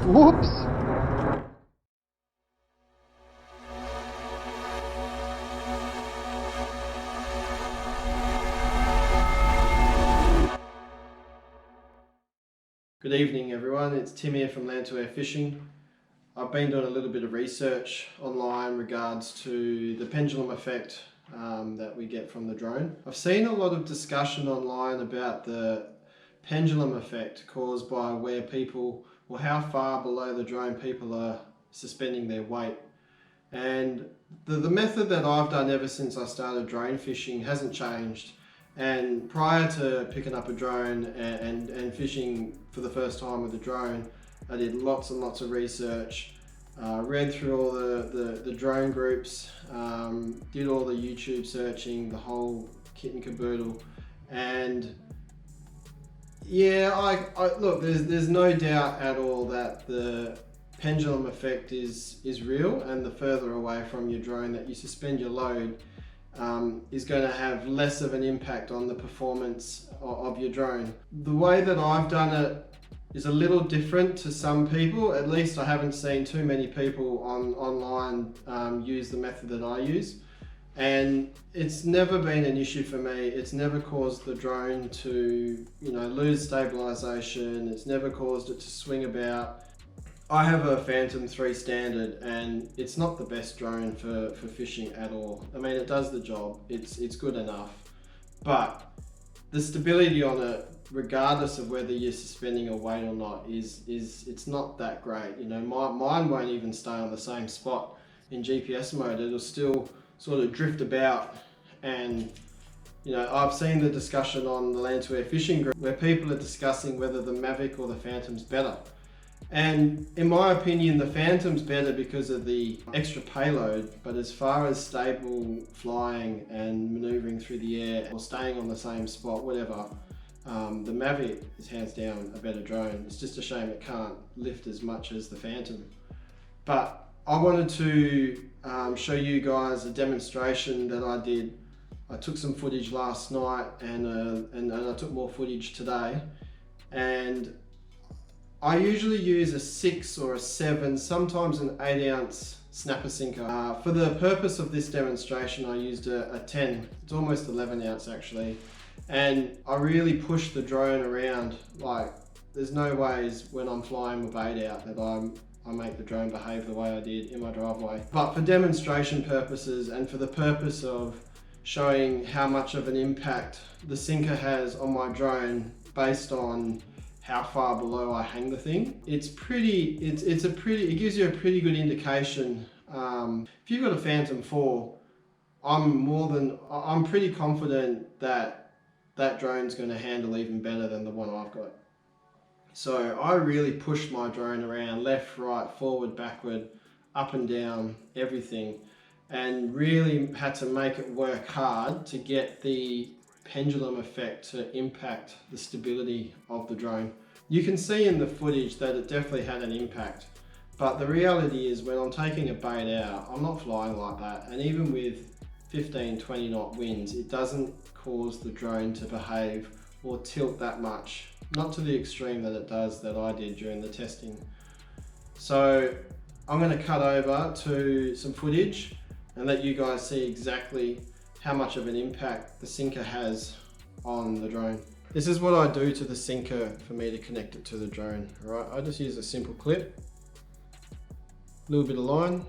Whoops! Good evening everyone, it's Tim here from Land to Air Fishing. I've been doing a little bit of research online regards to the pendulum effect that we get from the drone. I've seen a lot of discussion online about the pendulum effect caused by where people, or how far below the drone people are suspending their weight. And the method that I've done ever since I started drone fishing hasn't changed. And prior to picking up a drone and fishing for the first time with a drone, I did lots and lots of research, read through all the drone groups, did all the YouTube searching, the whole kit and caboodle. And yeah, I look, there's no doubt at all that the pendulum effect is real, and the further away from your drone that you suspend your load, is going to have less of an impact on the performance of your drone. The way that I've done it is a little different to some people. At least I haven't seen too many people online use the method that I use. And it's never been an issue for me. It's never caused the drone to, lose stabilization. It's never caused it to swing about. I have a Phantom 3 standard and it's not the best drone for fishing at all. I mean, it does the job, it's good enough, but the stability on it, regardless of whether you're suspending a weight or not, it's not that great. Mine won't even stay on the same spot in GPS mode. It'll still sort of drift about. And I've seen the discussion on the Land to Air Fishing group where people are discussing whether the Mavic or the Phantom's better. And in my opinion, the Phantom's better because of the extra payload, but as far as stable flying and maneuvering through the air or staying on the same spot, whatever, the Mavic is hands down a better drone. It's just a shame it can't lift as much as the Phantom. But I wanted to show you guys a demonstration that I did. I took some footage last night and I took more footage today. And I usually use a 6 or a 7, sometimes an 8-ounce snapper sinker. For the purpose of this demonstration, I used a 10. It's almost 11 ounce actually. And I really pushed the drone around. Like, there's no ways when I'm flying with 8 out that I make the drone behave the way I did in my driveway. But for demonstration purposes and for the purpose of showing how much of an impact the sinker has on my drone based on how far below I hang the thing, it gives you a pretty good indication. If you've got a Phantom 4, I'm pretty confident that that drone's going to handle even better than the one I've got. So I really pushed my drone around left, right, forward, backward, up and down, everything, and really had to make it work hard to get the pendulum effect to impact the stability of the drone. You can see in the footage that it definitely had an impact, but the reality is when I'm taking a bait out, I'm not flying like that, and even with 15-20 knot winds, it doesn't cause the drone to behave or tilt that much, not to the extreme that it does that I did during the testing. So I'm going to cut over to some footage and let you guys see exactly how much of an impact the sinker has on the drone. This is what I do to the sinker for me to connect it to the drone. Right, I just use a simple clip, a little bit of line.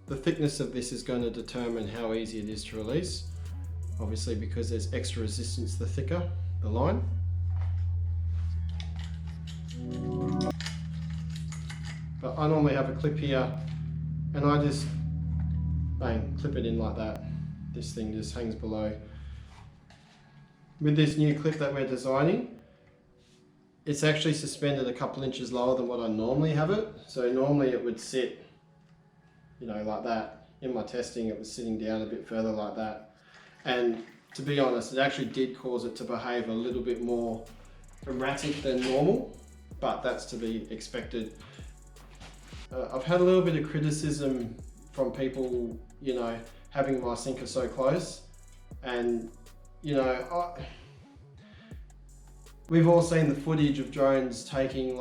The thickness of this is going to determine how easy it is to release. Obviously, because there's extra resistance, the thicker the line. But I normally have a clip here and I just bang, clip it in like that. This thing just hangs below. With this new clip that we're designing, it's actually suspended a couple inches lower than what I normally have it. So normally it would sit, like that. In my testing, it was sitting down a bit further like that. And to be honest, it actually did cause it to behave a little bit more erratic than normal, but that's to be expected. I've had a little bit of criticism from people, having my sinker so close, and we've all seen the footage of drones taking,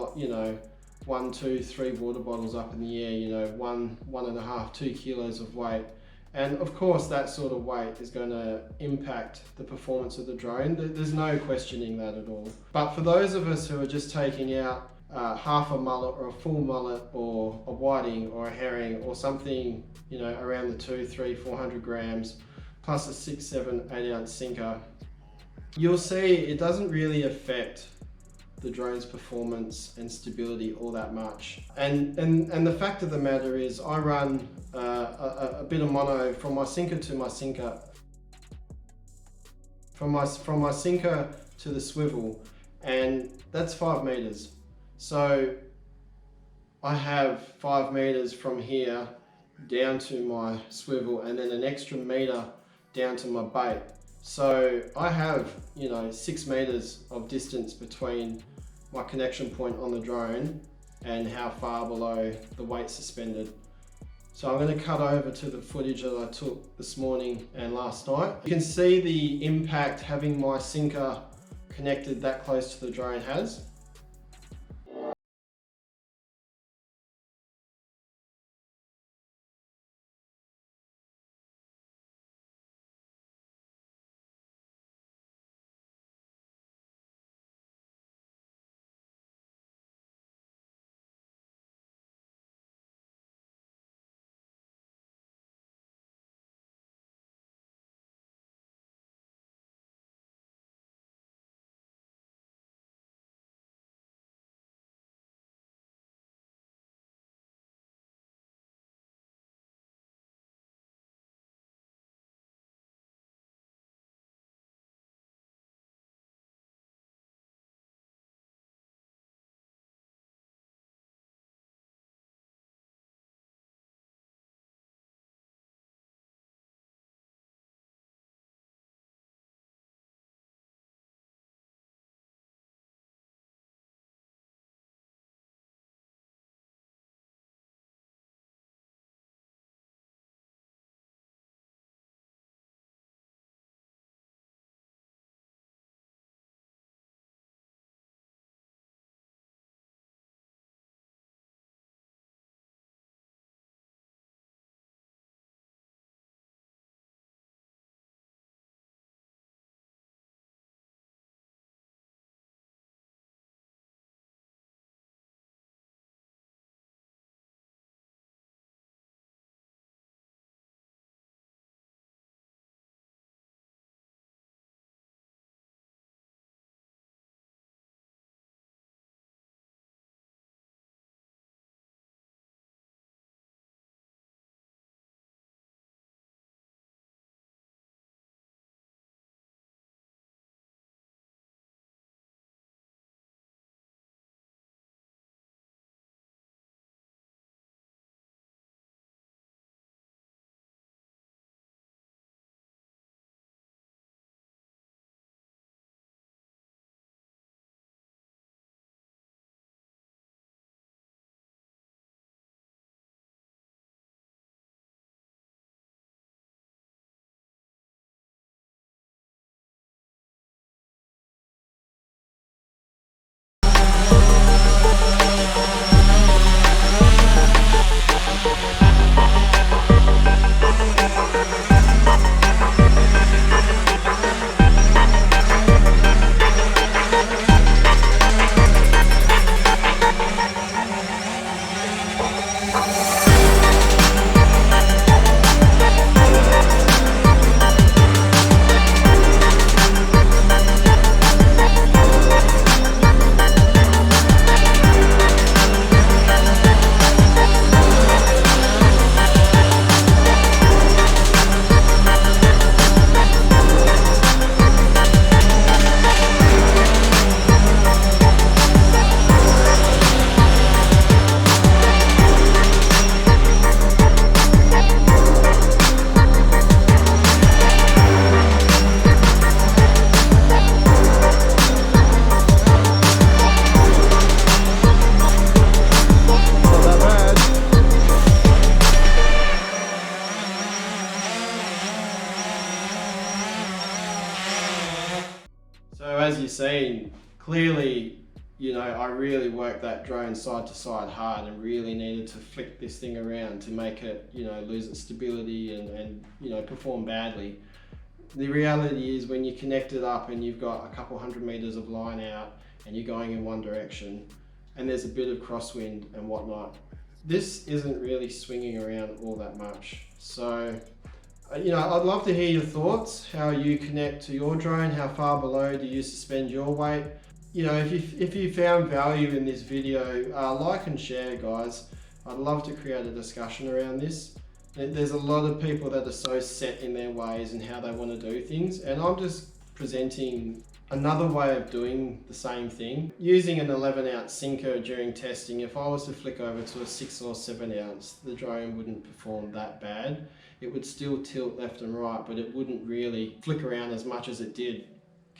1, 2, 3 water bottles up in the air, you know, 1.5, 2 kilos of weight. And of course that sort of weight is going to impact the performance of the drone. There's no questioning that at all. But for those of us who are just taking out half a mullet or a full mullet or a whiting or a herring or something, you know, around the 200, 300, 400 grams plus a 6, 7, 8 ounce sinker, you'll see it doesn't really affect the drone's performance and stability all that much. And the fact of the matter is I run a bit of mono from my sinker to my sinker, from my sinker to the swivel, and that's 5 meters. So I have 5 meters from here down to my swivel and then an extra meter down to my bait. So I have, you know, 6 meters of distance between my connection point on the drone and how far below the weight suspended. So I'm going to cut over to the footage that I took this morning and last night. You can see the impact having my sinker connected that close to the drone has. So as you've seen, clearly, you know, I really worked that drone side to side hard and really needed to flick this thing around to make it, you know, lose its stability and you know, perform badly. The reality is when you connect it up and you've got a couple 100 meters of line out and you're going in one direction and there's a bit of crosswind and whatnot, this isn't really swinging around all that much. So, you know, I'd love to hear your thoughts, how you connect to your drone, how far below do you suspend your weight. You know, if you found value in this video, like and share, guys. I'd love to create a discussion around this. There's a lot of people that are so set in their ways and how they want to do things, and I'm just presenting another way of doing the same thing. Using an 11-ounce sinker during testing, if I was to flick over to a 6 or 7 ounce, the drone wouldn't perform that bad. It would still tilt left and right, but it wouldn't really flick around as much as it did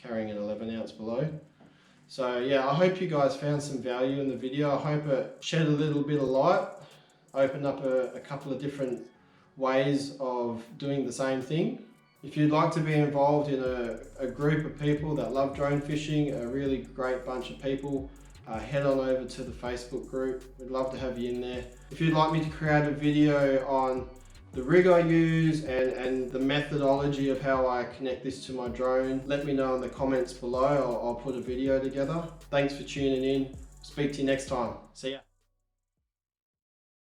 carrying an 11-ounce below. So yeah, I hope you guys found some value in the video. I hope it shed a little bit of light, opened up a couple of different ways of doing the same thing. If you'd like to be involved in a group of people that love drone fishing, a really great bunch of people, head on over to the Facebook group. We'd love to have you in there. If you'd like me to create a video on the rig I use and the methodology of how I connect this to my drone, let me know in the comments below. I'll put a video together. Thanks for tuning in. Speak to you next time. See ya.